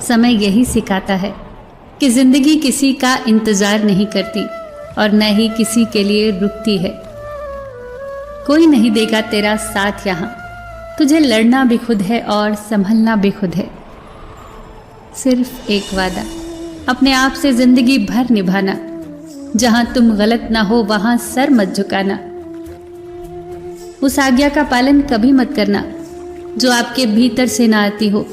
समय यही सिखाता है कि जिंदगी किसी का इंतजार नहीं करती और न ही किसी के लिए रुकती है। कोई नहीं देगा तेरा साथ यहाँ, तुझे लड़ना भी खुद है और संभलना भी खुद है। सिर्फ एक वादा अपने आप से जिंदगी भर निभाना, जहां तुम गलत ना हो वहां सर मत झुकाना। उस आज्ञा का पालन कभी मत करना जो आपके भीतर से ना आती हो।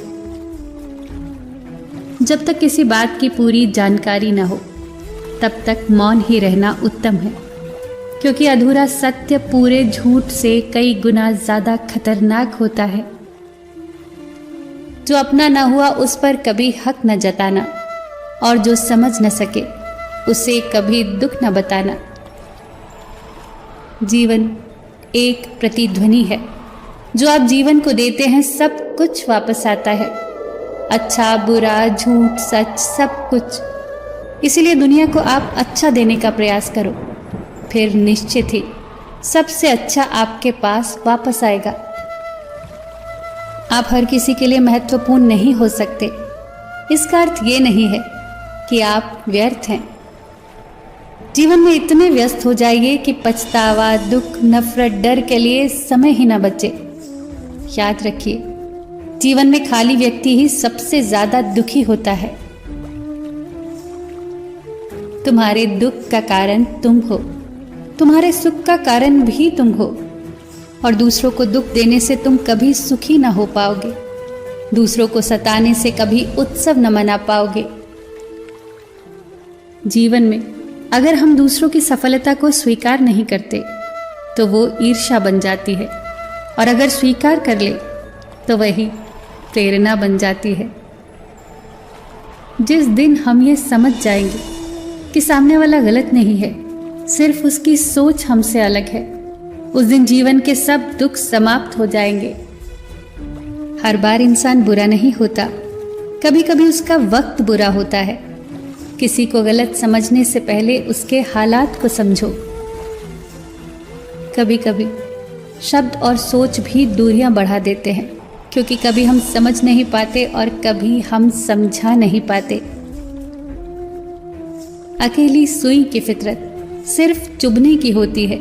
जब तक किसी बात की पूरी जानकारी ना हो तब तक मौन ही रहना उत्तम है, क्योंकि अधूरा सत्य पूरे झूठ से कई गुना ज्यादा खतरनाक होता है। जो अपना ना हुआ उस पर कभी हक न जताना, और जो समझ न सके उसे कभी दुख न बताना। जीवन एक प्रतिध्वनि है, जो आप जीवन को देते हैं सब कुछ वापस आता है। अच्छा बुरा झूठ सच सब कुछ। इसीलिए दुनिया को आप अच्छा देने का प्रयास करो, फिर निश्चित ही सबसे अच्छा आपके पास वापस आएगा। आप हर किसी के लिए महत्वपूर्ण नहीं हो सकते, इसका अर्थ ये नहीं है कि आप व्यर्थ हैं। जीवन में इतने व्यस्त हो जाइए कि पछतावा दुख नफरत डर के लिए समय ही ना बचे। याद रखिए, जीवन में खाली व्यक्ति ही सबसे ज्यादा दुखी होता है। तुम्हारे दुख का कारण तुम हो, तुम्हारे सुख का कारण भी तुम हो, और दूसरों को दुख देने से तुम कभी सुखी ना हो पाओगे। दूसरों को सताने से कभी उत्सव न मना पाओगे। जीवन में अगर हम दूसरों की सफलता को स्वीकार नहीं करते तो वो ईर्ष्या बन जाती है, और अगर स्वीकार कर ले तो वही प्रेरणा बन जाती है। जिस दिन हम ये समझ जाएंगे कि सामने वाला गलत नहीं है, सिर्फ उसकी सोच हमसे अलग है, उस दिन जीवन के सब दुख समाप्त हो जाएंगे। हर बार इंसान बुरा नहीं होता, कभी कभी उसका वक्त बुरा होता है। किसी को गलत समझने से पहले उसके हालात को समझो। कभी कभी शब्द और सोच भी दूरियां बढ़ा देते हैं, क्योंकि कभी हम समझ नहीं पाते और कभी हम समझा नहीं पाते। अकेली सुई की फितरत सिर्फ चुभने की होती है,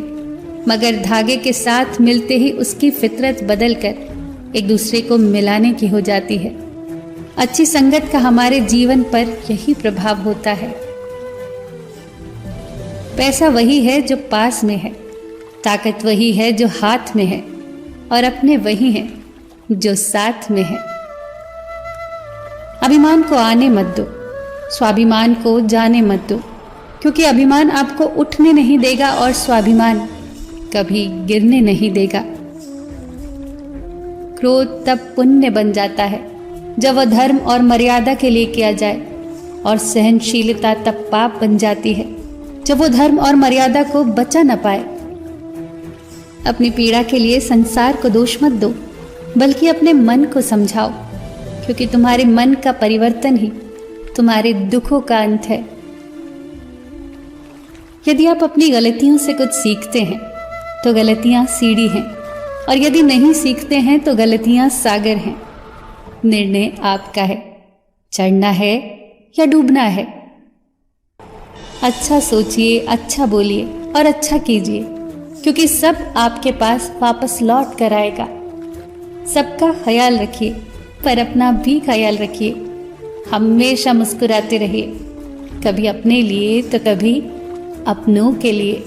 मगर धागे के साथ मिलते ही उसकी फितरत बदलकर एक दूसरे को मिलाने की हो जाती है। अच्छी संगत का हमारे जीवन पर यही प्रभाव होता है। पैसा वही है जो पास में है, ताकत वही है जो हाथ में है, और अपने वही हैं जो साथ में है। अभिमान को आने मत दो, स्वाभिमान को जाने मत दो, क्योंकि अभिमान आपको उठने नहीं देगा और स्वाभिमान कभी गिरने नहीं देगा। क्रोध तब पुण्य बन जाता है जब वह धर्म और मर्यादा के लिए किया जाए, और सहनशीलता तब पाप बन जाती है जब वो धर्म और मर्यादा को बचा न पाए। अपनी पीड़ा के लिए संसार को दोष मत दो, बल्कि अपने मन को समझाओ, क्योंकि तुम्हारे मन का परिवर्तन ही तुम्हारे दुखों का अंत है। यदि आप अपनी गलतियों से कुछ सीखते हैं तो गलतियां सीढ़ी हैं, और यदि नहीं सीखते हैं तो गलतियां सागर हैं। निर्णय आपका है, चढ़ना है या डूबना है। अच्छा सोचिए, अच्छा बोलिए और अच्छा कीजिए, क्योंकि सब आपके पास वापस लौट कर आएगा। सबका ख्याल रखिए, पर अपना भी ख्याल रखिए। हमेशा मुस्कुराते रहिए, कभी अपने लिए तो कभी अपनों के लिए।